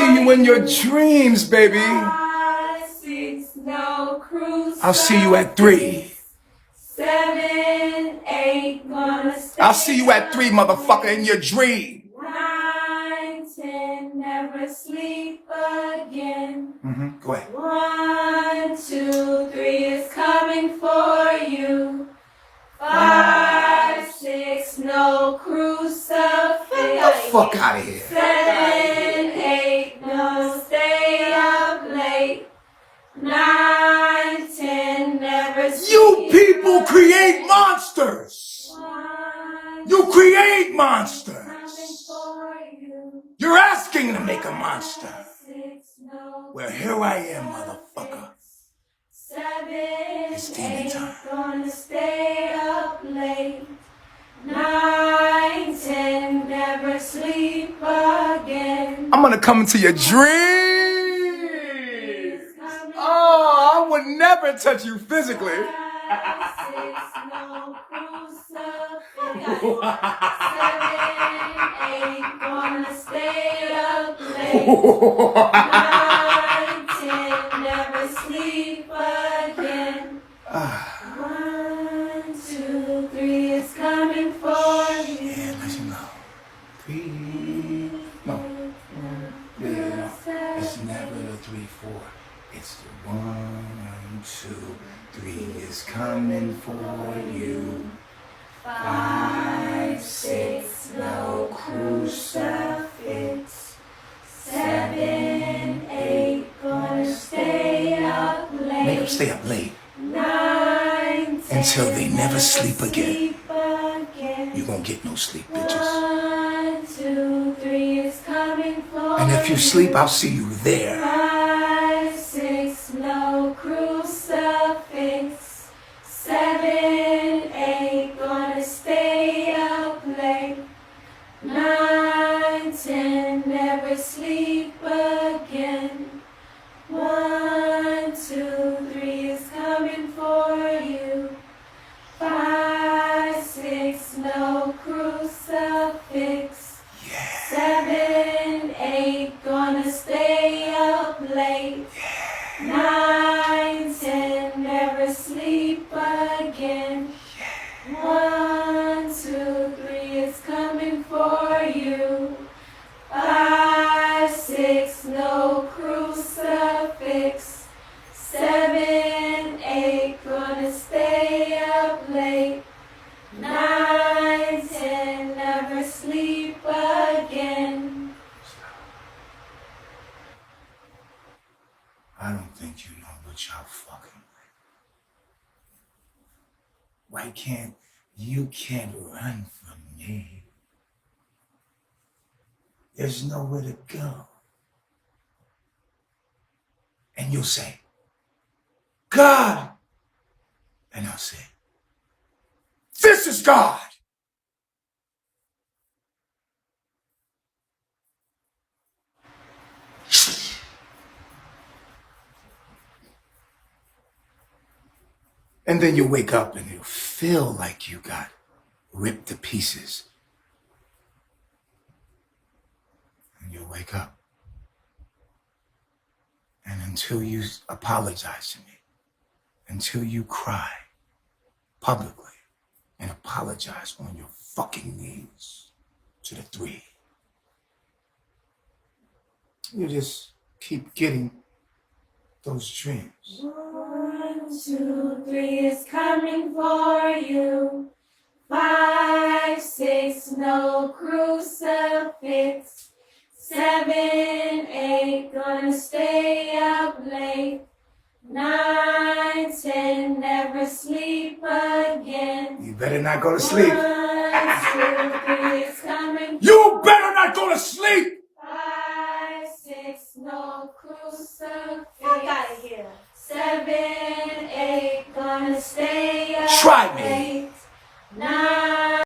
see you in your dreams, baby. 5, 6, no cruise. I'll see you at 3. 7, 8, gonna stay. I'll see you at 3, motherfucker, in your dream. 9, 10, never sleep again. Go ahead. 1, 2, 3 is coming for you. 5, 6, no crucifix. Get the fuck out of here. 7, 8, no stay up late. 9, 10, never sleep. You people create monsters. You create monsters. You're asking to make a monster. Well, here I am, motherfucker. It's demon time. Gonna stay up late. 9, 10, never sleep again. I'm gonna come into your dreams. Oh, I would never touch you physically. 5, 6, no crucifix. 7, 8, gonna stay up late. 9, 10, never sleep again. 1, 2, 3 is coming for you. Yeah, let you know. 3. No. Yeah, no. It's never the 3, 4. It's the 1, 2, 3 is coming for you. 5, 6, no crucifix. 7, 8, gonna stay up late. Make them stay up late 9, 10, until they never sleep again. again. You won't get no sleep, bitches. 1, 2, 3 is coming for And if you sleep, I'll see you there. 5, 6, no crucifix. 7, 8, gonna stay up late. 9, 10, never sleep again. 1, 2, 3 is coming for you. 5, 6, no crucifix. Yeah. 7, 8, gonna stay up late. 9, 10, never sleep again. 1, 2, 3 is coming for you. 5, 6, no crucifix. 7, 8, gonna stay up late. 9, 10, never sleep again. I don't think you know what y'all fucking with. Why can't you run from me? There's nowhere to go. And you'll say, God. And I'll say, this is God. And then you wake up and you feel like you got ripped to pieces. And you wake up. And until you apologize to me, until you cry publicly and apologize on your fucking knees to the 3, you just keep getting those dreams. 1, 2, 3 is coming for you. 5, 6, no crucifix. 7, 8, gonna stay up late. 9, 10, never sleep again. You better not go to sleep. 1, 2, 3